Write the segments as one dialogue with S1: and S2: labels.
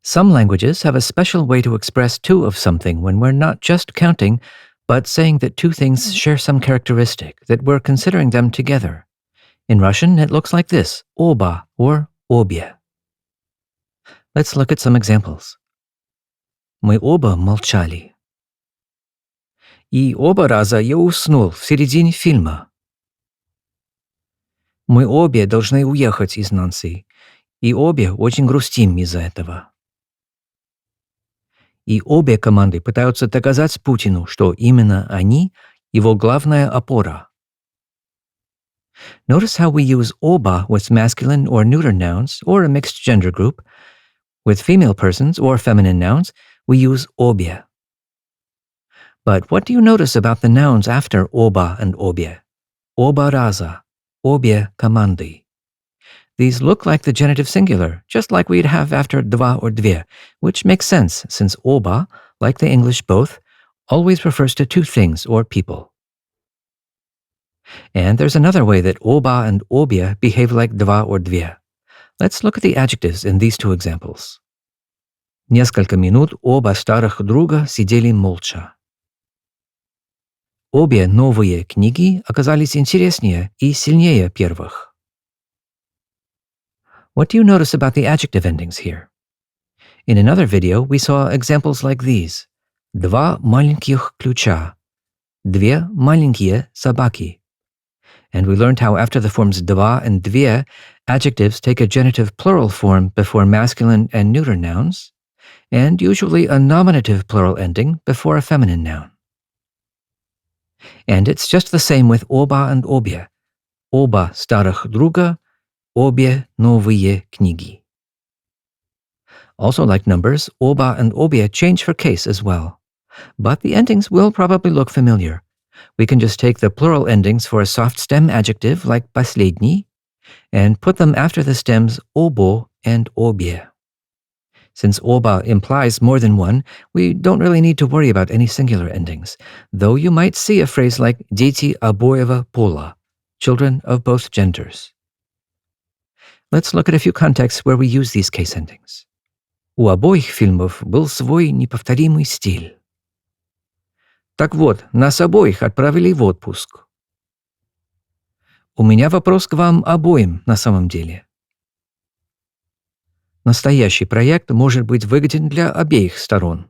S1: Some languages have a special way to express two of something when we're not just counting, but saying that two things share some characteristic, that we're considering them together. In Russian, it looks like this: oba or obye. Let's look at some examples. Мы оба молчали. И оба раза я уснул в середине фильма. Мы обе должны уехать из Нанси, и обе очень грустим из-за этого. И обе команды пытаются доказать Путину, что именно они его главная опора. Notice how we use oba with masculine or neuter nouns or a mixed gender group. With female persons or feminine nouns, we use obye. But what do you notice about the nouns after oba and obye? Oba раза, obye команды. These look like the genitive singular, just like we'd have after два or две, which makes sense since oba, like the English both, always refers to two things or people. And there's another way that oba and obye behave like два or две. Let's look at the adjectives in these two examples. Несколько минут оба старых друга сидели молча. Обе новые книги оказались интереснее и сильнее первых. What do you notice about the adjective endings here? In another video, we saw examples like these. Два маленьких ключа. Две маленькие собаки. And we learned how after the forms два and две, adjectives take a genitive plural form before masculine and neuter nouns, and usually a nominative plural ending before a feminine noun. And it's just the same with oba and obye. Оба старых друга, обе новые книги. Also like numbers, oba and obye change for case as well. But the endings will probably look familiar. We can just take the plural endings for a soft stem adjective like последний and put them after the stems обо and обе. Since oba implies more than one, we don't really need to worry about any singular endings, though you might see a phrase like дети обоего пола, children of both genders. Let's look at a few contexts where we use these case endings. У обоих фильмов был свой неповторимый стиль. Так вот, нас обоих отправили в отпуск. У меня вопрос к вам обоим на самом деле. Настоящий проект может быть выгоден для обеих сторон.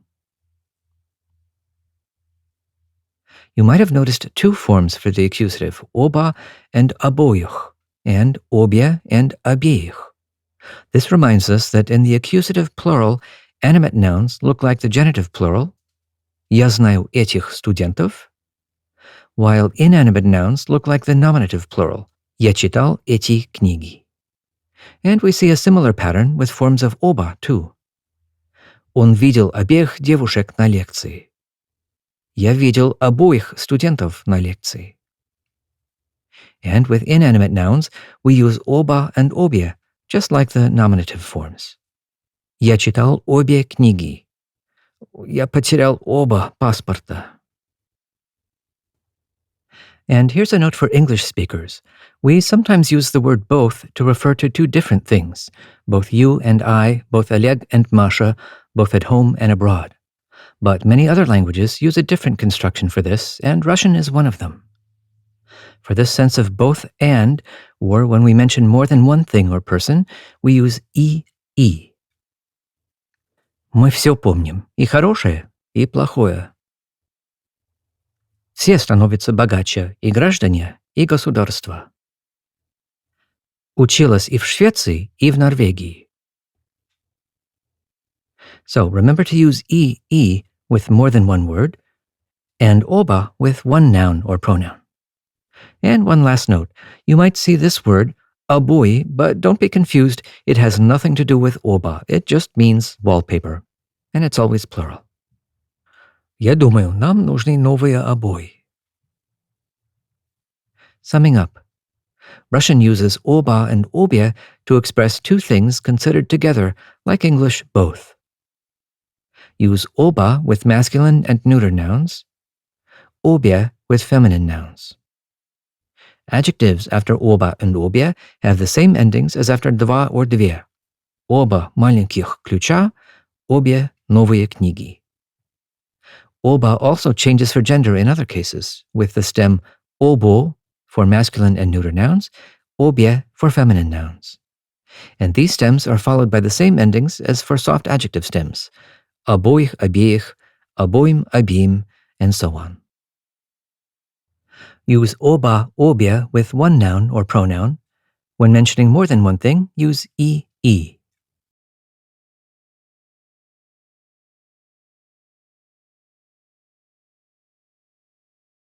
S1: You might have noticed two forms for the accusative, оба and обоих, and обе and обеих. This reminds us that in the accusative plural, animate nouns look like the genitive plural, я знаю этих студентов, while inanimate nouns look like the nominative plural, я читал эти книги. And we see a similar pattern with forms of оба, too. Он видел обеих девушек на лекции. Я видел обоих студентов на лекции. And with inanimate nouns, we use оба and обе, just like the nominative forms. Я читал обе книги. Я потерял оба паспорта. And here's a note for English speakers. We sometimes use the word both to refer to two different things, both you and I, both Oleg and Masha, both at home and abroad. But many other languages use a different construction for this, and Russian is one of them. For this sense of both and, or when we mention more than one thing or person, we use и. Мы все помним, и хорошее, и плохое. Все становятся богаче, и граждане, и государство. Училась и в Швеции, и в Норвегии. So remember to use и with more than one word, and оба with one noun or pronoun. And one last note, you might see this word, обои, but don't be confused, it has nothing to do with оба, it just means wallpaper, and it's always plural. Я думаю, нам нужны новые обои. Summing up, Russian uses оба and обе to express two things considered together, like English both. Use оба with masculine and neuter nouns, обе with feminine nouns. Adjectives after оба and обе have the same endings as after два or две. Оба маленьких ключа, Обе новые книги. Оба also changes for gender in other cases, with the stem обо for masculine and neuter nouns, обе for feminine nouns. And these stems are followed by the same endings as for soft adjective stems, обоих, обеих, обоим, обеим, and so on. Use оба, обе with one noun or pronoun. When mentioning more than one thing, use и.